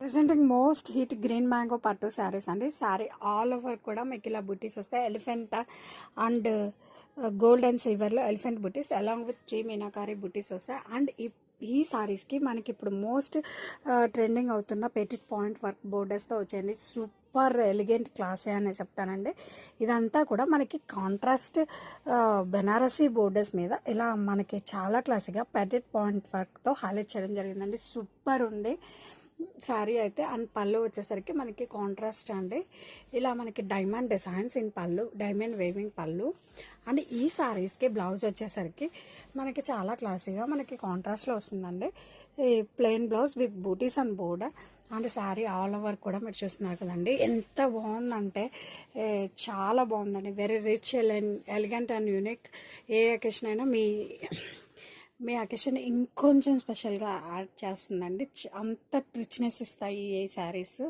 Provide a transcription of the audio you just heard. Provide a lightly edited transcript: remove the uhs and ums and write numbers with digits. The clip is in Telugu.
Presenting most hit green mango పట్టు శారీస్ అండి. శారీ ఆల్ ఓవర్ కూడా మీకు ఇలా బుట్టీస్ వస్తాయి. ఎలిఫెంట్ అండ్ గోల్డ్ అండ్ సిల్వర్లో ఎలిఫెంట్ బుట్టీస్ అలాంగ్ విత్ 3 మీనాకారి బుట్టీస్ వస్తాయి. అండ్ ఈ సారీస్కి మనకి ఇప్పుడు మోస్ట్ ట్రెండింగ్ అవుతున్న పెటిట్ పాయింట్ వర్క్ బోర్డర్స్తో వచ్చాయండి. సూపర్ ఎలిగెంట్ క్లాసే అని చెప్తానండి. ఇదంతా కూడా మనకి కాంట్రాస్ట్ బెనారసీ బోర్డర్స్ మీద ఇలా మనకి చాలా క్లాసీగా పెటిట్ పాయింట్ వర్క్తో హైలైట్ చేయడం జరిగిందండి. సూపర్ ఉంది శారీ అయితే. అండ్ పళ్ళు వచ్చేసరికి మనకి కాంట్రాస్ట్ అండి. ఇలా మనకి డైమండ్ డిజైన్స్ ఇన్ పళ్ళు, డైమండ్ వేవింగ్ పళ్ళు. అండ్ ఈ శారీస్కి బ్లౌజ్ వచ్చేసరికి మనకి చాలా క్లాసీగా మనకి కాంట్రాస్ట్లో వస్తుందండి. ఈ plain blouse with booties and border. And sari all over కూడా మీరు చూస్తున్నారు కదండి. ఎంత బాగుందంటే చాలా బాగుందండి. Very rich elegant and unique. ఏ అకేషన్ అయినా మీ అకేషన్ ఇంకొంచెం స్పెషల్గా యాడ్ చేస్తుందండి. అంత రిచ్నెస్ ఇస్తాయి ఈ శారీస్.